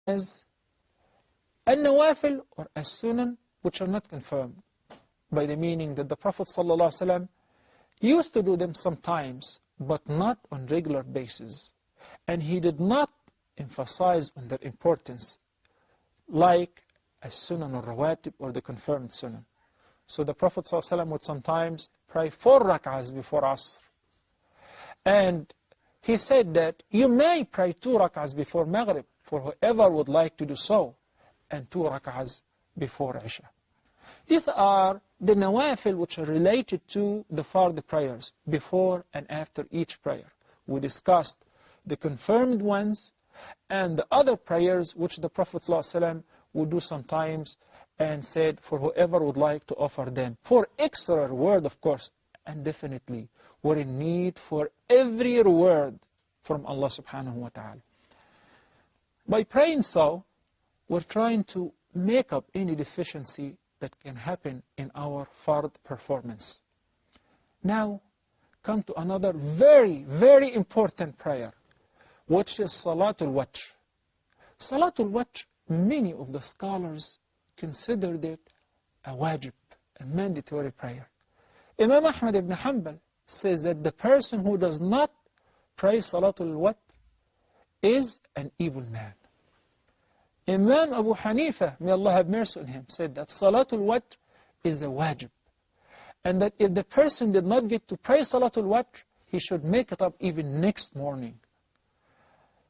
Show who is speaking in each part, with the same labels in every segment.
Speaker 1: as an-nawafil or as-sunan, which are not confirmed, by the meaning that the Prophet ﷺ used to do them sometimes, but not on regular basis. And he did not emphasize on their importance, like as-sunan al-rawatib or the confirmed sunan. So the Prophet ﷺ would sometimes pray 4 rak'ahs before Asr. And he said that you may pray 2 rak'ahs before Maghrib, for whoever would like to do so, and 2 rak'ahs before Isha. These are the nawafil which are related to the fard prayers, before and after each prayer. We discussed the confirmed ones and the other prayers which the Prophet ﷺ would do sometimes, and said for whoever would like to offer them, for extra reward, of course, and definitely we're in need for every reward from Allah subhanahu wa ta'ala. By praying so, we're trying to make up any deficiency that can happen in our fard performance. Now, come to another very, very important prayer, which is Salatul Watr. Salatul Watr, many of the scholars considered it a wajib, a mandatory prayer. Imam Ahmad ibn Hanbal says that the person who does not pray Salatul Watr is an evil man. Imam Abu Hanifa, may Allah have mercy on him, said that Salatul Watr is a wajib, and that if the person did not get to pray Salatul Watr, he should make it up even next morning.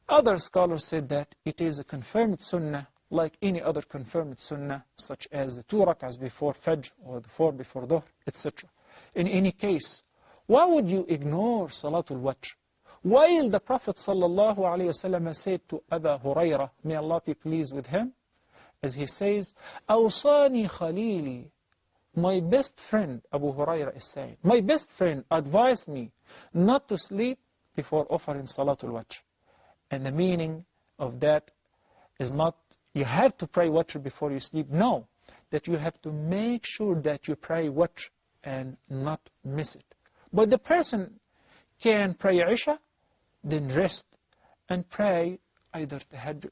Speaker 1: Other scholars said that it is a confirmed sunnah, like any other confirmed sunnah, such as the 2 rak'ahs before Fajr or the 4 before Dhuhr, etc. In any case, why would you ignore Salatul Watr? While the Prophet ﷺ said to Abu Hurairah, may Allah be pleased with him, as he says, Awsani Khalili, my best friend, Abu Hurairah is saying, my best friend advised me not to sleep before offering Salatul Watr. And the meaning of that is not, you have to pray Watr before you sleep. No, that you have to make sure that you pray Watr and not miss it. But the person can pray Isha, then rest and pray either Tahajjud,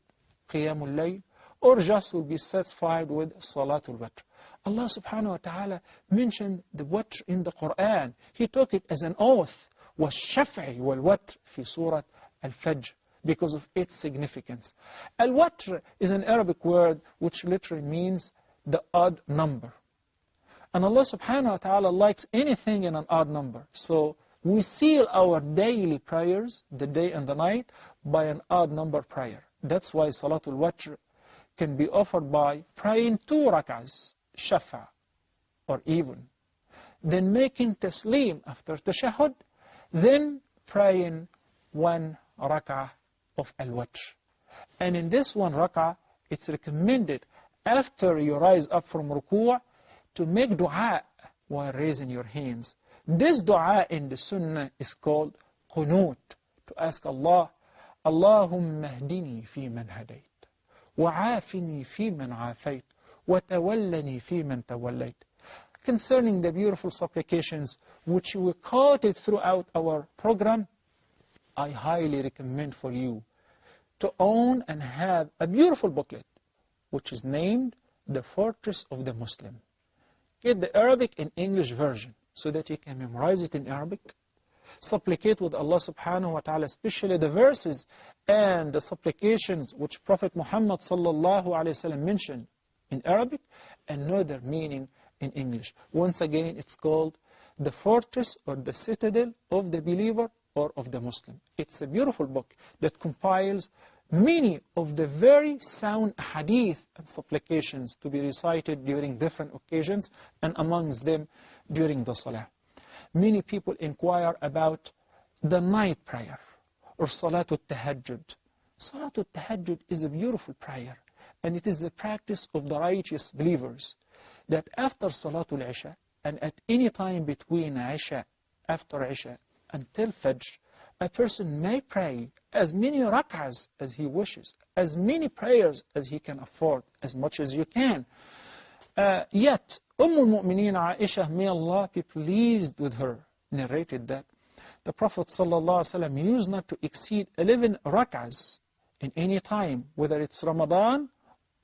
Speaker 1: Qiyamul Layl, or just will be satisfied with Salatul Watr. Allah subhanahu wa ta'ala mentioned the Watr in the Quran. He took it as an oath, وَالشَّفْعِ وَالْوَتْرِ في Surah Al-Fajr, because of its significance. Al-Watr is an Arabic word which literally means the odd number. And Allah subhanahu wa ta'ala likes anything in an odd number. So we seal our daily prayers, the day and the night, by an odd number prayer. That's why Salatul Watr can be offered by praying 2 rak'ahs, shafa, or even. Then making taslim after tashahhud, then praying 1 rak'ah of al-Watr. And in this 1 rak'ah, it's recommended after you rise up from ruku' to make dua while raising your hands. This dua in the sunnah is called qunut, to ask Allah, Allahumma hdini fi man hadayt, wa'afini fi man afayt, wa tawallani fi man tawallayt. Concerning the beautiful supplications which we quoted throughout our program, I highly recommend for you to own and have a beautiful booklet which is named The Fortress of the Muslim. Get the Arabic and English version so that you can memorize it in Arabic. Supplicate with Allah subhanahu wa ta'ala, especially the verses and the supplications which Prophet Muhammad sallallahu alayhi wa sallam mentioned in Arabic, and know their meaning in English. Once again, it's called The Fortress or the Citadel of the Believer or of the Muslim. It's a beautiful book that compiles many of the very sound hadith and supplications to be recited during different occasions, and amongst them during the salah. Many people inquire about the night prayer or Salatul Tahajjud. Salatul Tahajjud is a beautiful prayer, and it is the practice of the righteous believers that after Salatul Isha and at any time between Isha, after Isha, until Fajr, a person may pray as many rak'ahs as he wishes, as many prayers as he can afford, as much as you can. Yet, al-Mu'mineen Aisha, may Allah be pleased with her, narrated that the Prophet ﷺ used not to exceed 11 rak'ahs in any time, whether it's Ramadan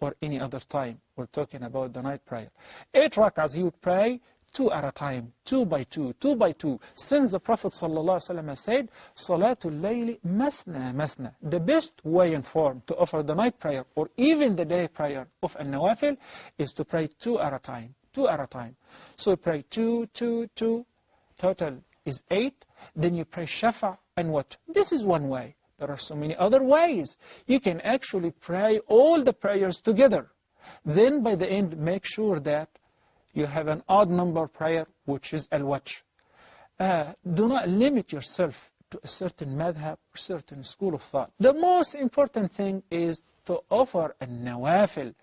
Speaker 1: or any other time. We're talking about the night prayer. 8 rak'ahs, he would pray 2 at a time, 2 by 2, 2 by 2. Since the Prophet ﷺ has said, Salatul Layli Mathna Mathna. The best way and form to offer the night prayer or even the day prayer of An-Nawafil is to pray 2 at a time, 2 at a time. So you pray 2, 2, 2, total is 8. Then you pray Shafa and what? This is one way. There are so many other ways. You can actually pray all the prayers together. Then by the end, make sure that you have an odd number prayer, which is al-watch. Do not limit yourself to a certain madhab or certain school of thought. The most important thing is to offer a nawafil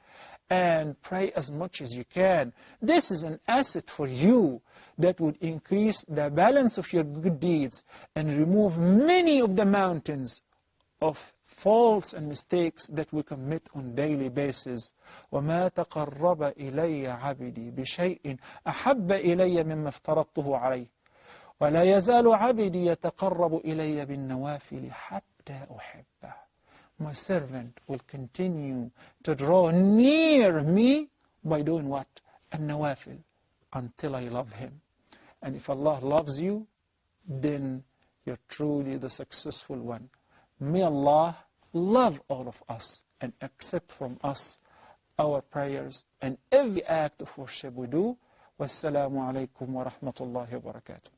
Speaker 1: and pray as much as you can. This is an asset for you that would increase the balance of your good deeds and remove many of the mountains of faults and mistakes that we commit on daily basis. وَمَا تَقَرَّبَ إِلَيَّ عَبِدِي بِشَيْءٍ أَحَبَّ إِلَيَّ مِمَّا افْتَرَضْتُهُ عَلَيْهِ وَلَا يَزَالُ عَبِدِي يَتَقَرَّبُ إِلَيَّ بِالنَّوَافِلِ حَتَّى أُحِبَّهُ. My servant will continue to draw near me by doing what? An-nawafil, until I love him. And if Allah loves you, then you're truly the successful one. May Allah love all of us and accept from us our prayers and every act of worship we do. Wassalamu alaikum wa rahmatullahi wa barakatuh.